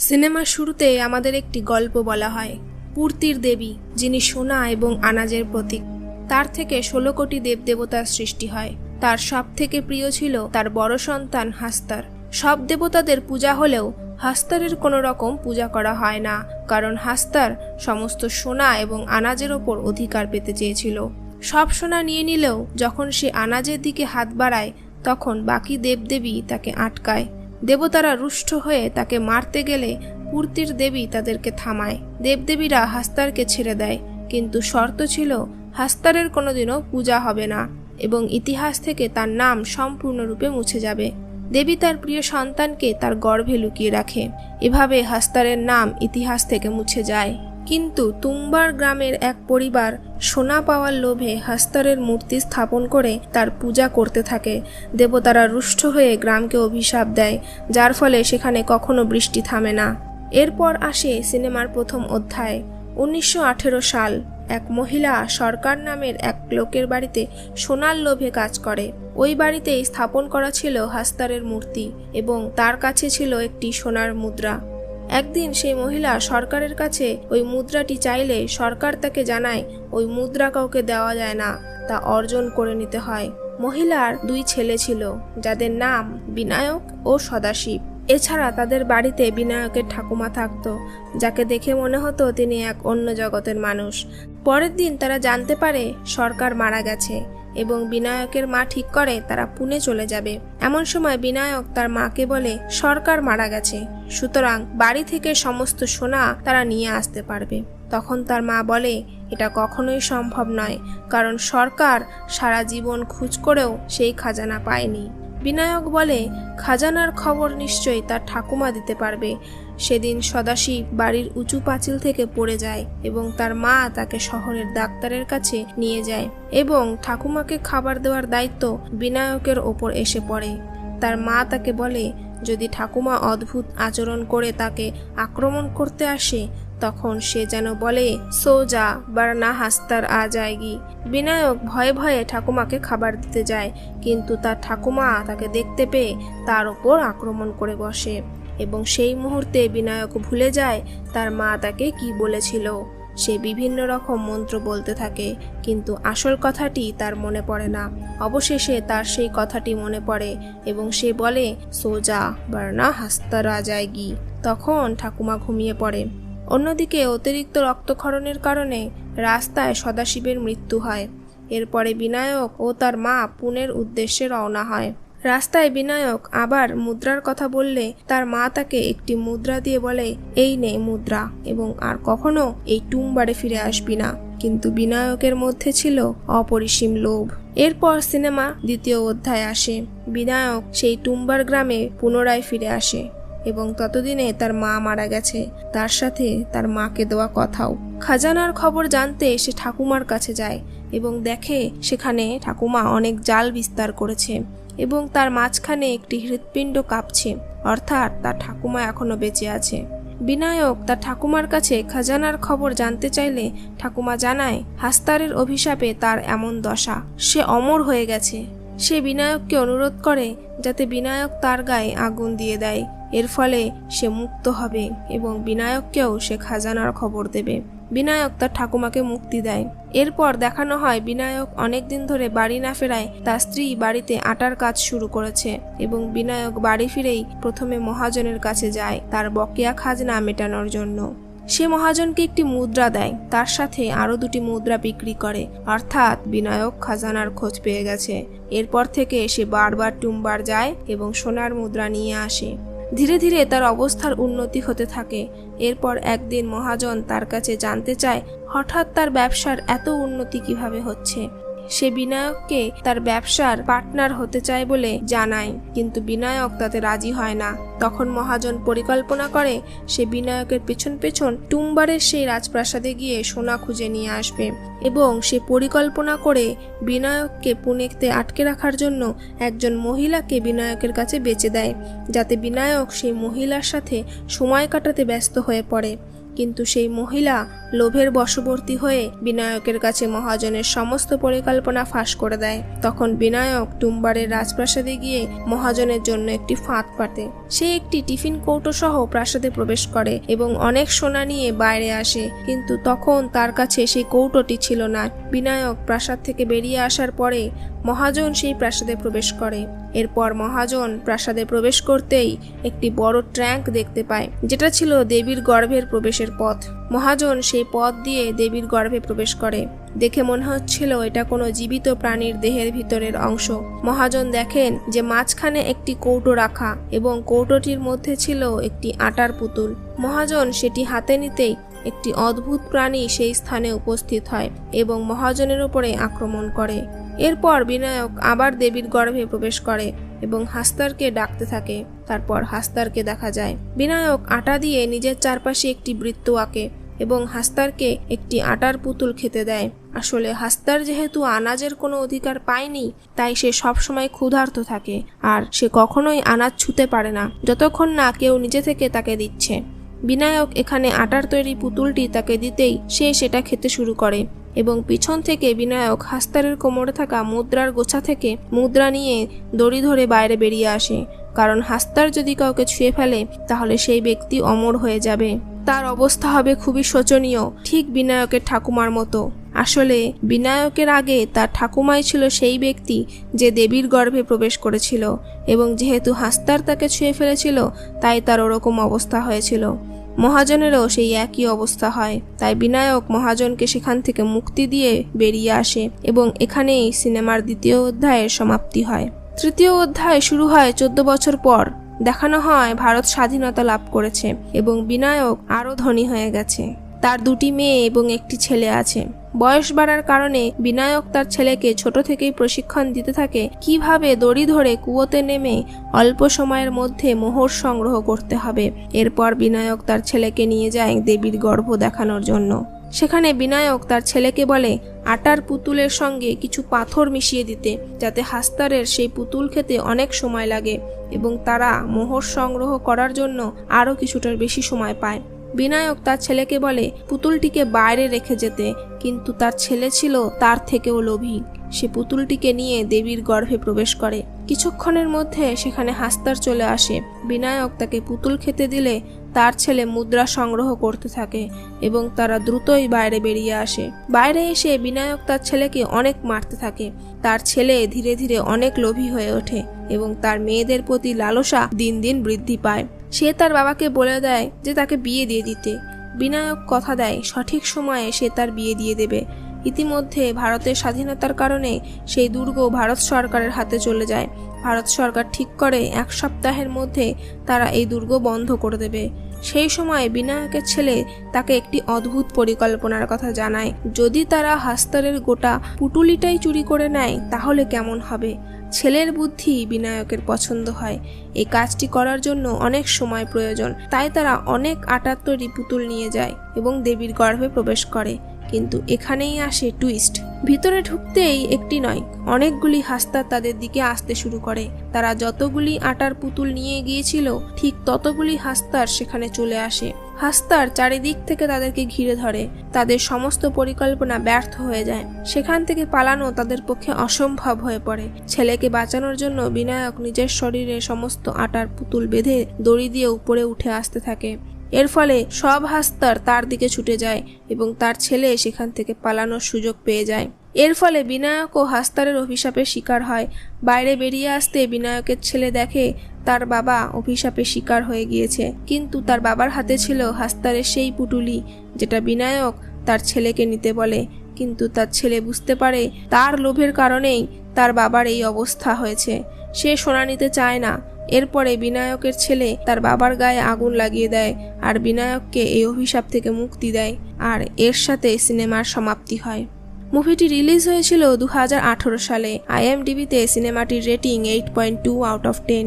সিনেমার শুরুতে আমাদের একটি গল্প বলা হয় পূর্তির দেবী, যিনি সোনা এবং আনাজের প্রতীক। তার থেকে 16 কোটি দেবদেবতার সৃষ্টি হয়। তার সব থেকে প্রিয় ছিল তার বড় সন্তান হাস্তার। সব দেবতাদের পূজা হলেও হাস্তারের কোনো রকম পূজা করা হয় না, কারণ হাস্তার সমস্ত সোনা এবং আনাজের ওপর অধিকার পেতে চেয়েছিল। সব সোনা নিয়ে নিলেও যখন সে আনাজের দিকে হাত বাড়ায়, তখন বাকি দেবদেবী তাকে আটকায়। দেবতারা রুষ্ট হয়ে তাকে মারতে গেলে পূর্তির দেবী তাদেরকে থামায়। দেবদেবীরা হাস্তারকে ছেড়ে দেয়, কিন্তু শর্ত ছিল হাস্তারের কোনোদিনও পূজা হবে না এবং ইতিহাস থেকে তার নাম সম্পূর্ণরূপে মুছে যাবে। দেবী তার প্রিয় সন্তানকে তার গর্ভে লুকিয়ে রাখে। এভাবে হাস্তারের নাম ইতিহাস থেকে মুছে যায়। কিন্তু তুম্বার গ্রামের এক পরিবার সোনা পাওয়ার লোভে হাস্তারের মূর্তি স্থাপন করে তার পূজা করতে থাকে। দেবতারা রুষ্ট হয়ে গ্রামকে অভিশাপ দেয়, যার ফলে সেখানে কখনো বৃষ্টি থামে না। এরপর আসে সিনেমার প্রথম অধ্যায়। 1918 সাল। এক মহিলা সরকার নামের এক লোকের বাড়িতে সোনার লোভে কাজ করে। ওই বাড়িতেই স্থাপন করা ছিল হাস্তারের মূর্তি এবং তার কাছে ছিল একটি সোনার মুদ্রা। একদিন সেই মহিলা সরকারের কাছে ওই মুদ্রাটি চাইলে সরকার তাকে জানায় ওই মুদ্রা কাউকে দেওয়া যায় না, তা অর্জন করে নিতে হয়। মহিলার 2 ছেলে ছিল, যাদের নাম বিনায়ক ও সদাশিব। এছাড়া তাদের বাড়িতে বিনায়কের ঠাকুমা থাকতো, যাকে দেখে মনে হতো তিনি এক অন্য জগতের মানুষ। পরের দিন তারা জানতে পারে সরকার মারা গেছে এবং বিনায়কের মা ঠিক করে তারা পুনে চলে যাবে। এমন সময় বিনায়ক তার মাকে বলে সরকার মারা গেছে, সুতরাং বাড়ি থেকে সমস্ত সোনা তারা নিয়ে আসতে পারবে। তখন তার মা বলে এটা কখনোই সম্ভব নয়, কারণ সরকার সারা জীবন খোঁজ করেও সেই খাজানা পায়নি। বিনায়ক বলে খাজানার খবর নিশ্চয়ই তার ঠাকুমা দিতে পারবে। সেদিন সদাশিব বাড়ির উঁচু পাঁচিল থেকে পড়ে যায় এবং তার মা তাকে শহরের ডাক্তারের কাছে নিয়ে যায় এবং ঠাকুমাকে খাবার দেওয়ার দায়িত্ব বিনায়কের ওপর এসে পড়ে। তার মা তাকে বলে যদি ঠাকুমা অদ্ভুত আচরণ করে তাকে আক্রমণ করতে আসে, তখন সে যেন বলে সোজা বারনা হাস্তার আ যায়গি। বিনায়ক ভয়ে ভয়ে ঠাকুমাকে খাবার দিতে যায়, কিন্তু তার ঠাকুমা তাকে দেখতে পেয়ে তার ওপর আক্রমণ করে বসে এবং সেই মুহূর্তে বিনায়ক ভুলে যায় তার মা তাকে কি বলেছিল। সে বিভিন্ন রকম মন্ত্র বলতে থাকে, কিন্তু আসল কথাটি তার মনে পড়ে না। অবশেষে তার সেই কথাটি মনে পড়ে এবং সে বলে সোজা বারনা হাস্তার আ যায়গি। তখন ঠাকুমা ঘুমিয়ে পড়ে। অন্যদিকে অতিরিক্ত রক্তক্ষরণের কারণে রাস্তায় সদাশিবের মৃত্যু হয়। এরপরে বিনায়ক ও তার মা পুনের উদ্দেশ্যে রওনা হয়। রাস্তায় বিনায়ক আবার মুদ্রার কথা বললে তার মা তাকে একটি মুদ্রা দিয়ে বলে এই নে মুদ্রা এবং আর কখনো এই টুমবারে ফিরে আসবি না। কিন্তু বিনায়কের মধ্যে ছিল অপরিসীম লোভ। এরপর সিনেমা দ্বিতীয় অধ্যায় আসে। বিনায়ক সেই টুম্বার গ্রামে পুনরায় ফিরে আসে এবং ততদিনে তার মা মারা গেছে, তার সাথে তার মাকে দেওয়া কথাও। খাজানার খবর জানতে সে ঠাকুমার কাছে যায় এবং দেখে সেখানে ঠাকুমা অনেক জাল বিস্তার করেছে এবং তার মাঝখানে একটি হৃৎপিণ্ড কাঁপছে, অর্থাৎ তার ঠাকুমা এখনো বেঁচে আছে। বিনায়ক তার ঠাকুমার কাছে খাজানার খবর জানতে চাইলে ঠাকুমা জানায় হাস্তারের অভিশাপে তার এমন দশা, সে অমর হয়ে গেছে। সে বিনায়ককে অনুরোধ করে যাতে বিনায়ক তার গায়ে আগুন দিয়ে দেয়, এর ফলে সে মুক্ত হবে এবং বিনায়ককেও সে খাজানার খবর দেবে। বিনায়ক তার ঠাকুমাকে মুক্তি দেয়। এরপর দেখানো হয় বিনায়ক অনেকদিন ধরে বাড়ি না ফেরায় তার স্ত্রী বাড়িতে আটার কাজ শুরু করেছে এবং বিনায়ক বাড়ি ফিরেই প্রথমে মহাজনের কাছে যায় তার বকেয়া খাজনা মেটানোর জন্য। সে মহাজনকে একটি মুদ্রা দেয়, তার সাথে আরো 2টি মুদ্রা বিক্রি করে, অর্থাৎ বিনায়ক খাজানার খোঁজ পেয়ে গেছে। এরপর থেকে সে বারবার টুম্বার যায় এবং সোনার মুদ্রা নিয়ে আসে। ধীরে ধীরে তার অবস্থার উন্নতি হতে থাকে। এরপর একদিন মহাজন তার কাছে জানতে চায় হঠাৎ তার ব্যবসার এত উন্নতি কিভাবে হচ্ছে। সে বিনায়ককে তার ব্যবসার পার্টনার হতে চায় বলে জানায়, কিন্তু বিনায়ক তাতে রাজি হয় না। তখন মহাজন পরিকল্পনা করে সে বিনায়কের পেছন পেছন টুম্বারের সেই রাজপ্রাসাদে গিয়ে সোনা খুঁজে নিয়ে আসবে এবং সে পরিকল্পনা করে বিনায়ককে পুনেতে আটকে রাখার জন্য একজন মহিলাকে বিনায়কের কাছে বেচে দেয়, যাতে বিনায়ক সেই মহিলার সাথে সময় কাটাতে ব্যস্ত হয়ে পড়ে। কিন্তু সেই মহিলা লোভের বশবর্তী হয়ে বিনায়কের কাছে মহাজনের সমস্ত পরিকল্পনা ফাঁস করে দেয়। তখন বিনায়ক টুম্বারের রাজপ্রাসাদে গিয়ে মহাজনের জন্য একটি ফাঁদ পাতে। সে একটি টিফিন কৌটো সহ প্রাসাদে প্রবেশ করে এবং অনেক সোনা নিয়ে বাইরে আসে, কিন্তু তখন তার কাছে সেই কৌটোটি ছিল না। বিনায়ক প্রাসাদ থেকে বেরিয়ে আসার পরে মহাজন সেই প্রাসাদে প্রবেশ করে। এরপর মহাজন প্রাসাদে প্রবেশ করতেই একটি বড় ট্র্যাঙ্ক দেখতে পায়, যেটা ছিল দেবীর গর্ভের প্রবেশের পথ। মহাজন সেই পথ দিয়ে দেবীর গর্ভে প্রবেশ করে। দেখে মনে হচ্ছিল এটা কোনো জীবিত প্রাণীর দেহের ভিতরের অংশ। মহাজন দেখেন যে মাঝখানে একটি কৌটো রাখা এবং কৌটোটির মধ্যে ছিল একটি আটার পুতুল। মহাজন সেটি হাতে নিতেই একটি অদ্ভুত প্রাণী সেই স্থানে উপস্থিত হয় এবং মহাজনের উপরে আক্রমণ করে। এরপর বিনায়ক আবার দেবীর গর্ভে প্রবেশ করে এবং হাস্তারকে ডাকতে থাকে। তারপর হাস্তারকে দেখা যায়। বিনায়ক আটা দিয়ে নিজের চারপাশে একটি বৃত্ত আঁকে এবং হাস্তারকে একটি আটার পুতুল খেতে দেয়। আসলে হাস্তার যেহেতু আনাজের কোনো অধিকার পায়নি, তাই সে সবসময় ক্ষুধার্ত থাকে আর সে কখনোই আনাজ ছুঁতে পারে না যতক্ষণ না কেউ নিজে থেকে তাকে দিচ্ছে। বিনায়ক এখানে আটার তৈরি পুতুলটি তাকে দিতেই সে সেটা খেতে শুরু করে এবং পিছন থেকে বিনায়ক হাস্তারের কোমরে থাকা মুদ্রার গোছা থেকে মুদ্রা নিয়ে দড়ি ধরে বাইরে বেরিয়ে আসে, কারণ হাস্তার যদি কাউকে ছুঁয়ে ফেলে তাহলে সেই ব্যক্তি অমর হয়ে যাবে। তার অবস্থা হবে খুবই শোচনীয়, ঠিক বিনায়কের ঠাকুমার মতো। আসলে বিনায়কের আগে তার ঠাকুমাই ছিল সেই ব্যক্তি যে দেবীর গর্ভে প্রবেশ করেছিল এবং যেহেতু হাস্তার তাকে ছুঁয়ে ফেলেছিল তাই তার ওরকম অবস্থা হয়েছিল। মহাজনেরও সেই একই অবস্থা হয়। তাই বিনায়ক মহাজনকে সেখান থেকে মুক্তি দিয়ে বেরিয়ে আসে এবং এখানেই সিনেমার দ্বিতীয় অধ্যায়ের সমাপ্তি হয়। তৃতীয় অধ্যায় শুরু হয় 14 বছর পর। দেখানো হয় ভারত স্বাধীনতা লাভ করেছে এবং বিনায়ক আরও ধনী হয়ে গেছে। তার 2টি মেয়ে এবং একটি ছেলে আছে। বয়স বাড়ার কারণে বিনায়ক তার ছেলেকে ছোট থেকেই প্রশিক্ষণ দিতে থাকে কিভাবে দড়ি ধরে কুয়োতে নেমে অল্প সময়ের মধ্যে মোহর সংগ্রহ করতে হবে। এরপর বিনায়ক তার ছেলেকে নিয়ে যায় দেবীর গর্ভ দেখানোর জন্য। সেখানে বিনায়ক তার ছেলেকে বলে আটার পুতুলের সঙ্গে কিছু পাথর মিশিয়ে দিতে, যাতে হাস্তারের সেই পুতুল খেতে অনেক সময় লাগে এবং তারা মোহর সংগ্রহ করার জন্য আরও কিছুটার বেশি সময় পায়। বিনায়ক তার ছেলেকে বলে পুতুলটিকে বাইরে রেখে যেতে, কিন্তু তার ছেলে ছিল তার থেকেও লোভী। সে পুতুলটিকে নিয়ে দেবীর গর্ভে প্রবেশ করে। কিছুক্ষণের মধ্যে সেখানে হাস্তার চলে আসে। বিনায়ক তাকে পুতুল খেতে দিলে তার ছেলে মুদ্রা সংগ্রহ করতে থাকে এবং তারা দ্রুতই বাইরে বেরিয়ে আসে। বাইরে এসে বিনায়ক তার ছেলেকে অনেক মারতে থাকে। তার ছেলে ধীরে ধীরে অনেক লোভী হয়ে ওঠে এবং তার মেয়েদের প্রতি লালসা দিন দিন বৃদ্ধি পায়। সে তার বাবাকে বলে দেয় যে তাকে বিয়ে দিয়ে দিতে। বিনায়ক কথা দেয় সঠিক সময়ে সে তার বিয়ে দিয়ে দেবে। ইতিমধ্যে ভারতের স্বাধীনতার কারণে সেই দুর্গ ভারত সরকারের হাতে চলে যায়। ভারত সরকার ঠিক করে 1 সপ্তাহের মধ্যে তারা এই দুর্গ বন্ধ করে দেবে। সেই সময় বিনায়কের ছেলে তাকে একটি অদ্ভুত পরিকল্পনার কথা জানায়। যদি তারা হাস্তারের গোটা পুটুলিটাই চুরি করে নেয় তাহলে কেমন হবে। ছেলের বুদ্ধি বিনায়কের পছন্দ হয়। এই কাজটি করার জন্য অনেক সময় প্রয়োজন, তাই তারা অনেক আটার তৈরি পুতুল নিয়ে যায় এবং দেবীর গর্ভে প্রবেশ করে। কিন্তু এখানেই আসে টুইস্ট। ভিতরে ঢুকতেই একটি নয়, অনেকগুলি হাস্তার তাদের দিকে আসতে শুরু করে। তারা যতগুলি আটার পুতুল নিয়ে গিয়েছিল ঠিক ততগুলি হাস্তার সেখানে চলে আসে। হাস্তার চারিদিক থেকে তাদেরকে ঘিরে ধরে। তাদের সমস্ত পরিকল্পনা ব্যর্থ হয়ে যায়। সেখান থেকে পালানো তাদের পক্ষে অসম্ভব হয়ে পড়ে। ছেলেকে বাঁচানোর জন্য বিনায়ক নিজের শরীরে সমস্ত আটার পুতুল বেঁধে দড়ি দিয়ে উপরে উঠে আসতে থাকে। এর ফলে সব হাস্তার তার দিকে ছুটে যায় এবং তার ছেলে সেখান থেকে পালানোর সুযোগ পেয়ে যায়। এর ফলে বিনায়ক ও হাস্তারের অভিশাপের শিকার হয়। বাইরে বেরিয়ে আসতে বিনায়কের ছেলে দেখে তার বাবা অভিশাপের শিকার হয়ে গিয়েছে, কিন্তু তার বাবার হাতে ছিল হাস্তারের সেই পুটুলি যেটা বিনায়ক তার ছেলেকে নিতে বলে। কিন্তু তার ছেলে বুঝতে পারে তার লোভের কারণেই তার বাবার এই অবস্থা হয়েছে। সে সোনা নিতে চায় না। এরপরে বিনায়কের ছেলে তার বাবার গায়ে আগুন লাগিয়ে দেয় আর বিনায়ককে এই অভিশাপ থেকে মুক্তি দেয়। আর এর সাথে সিনেমার সমাপ্তি হয়। মুভিটি রিলিজ হয়েছিল 2018 সালে। IMDb-তে সিনেমাটির রেটিং 8.2 আউট অফ 10।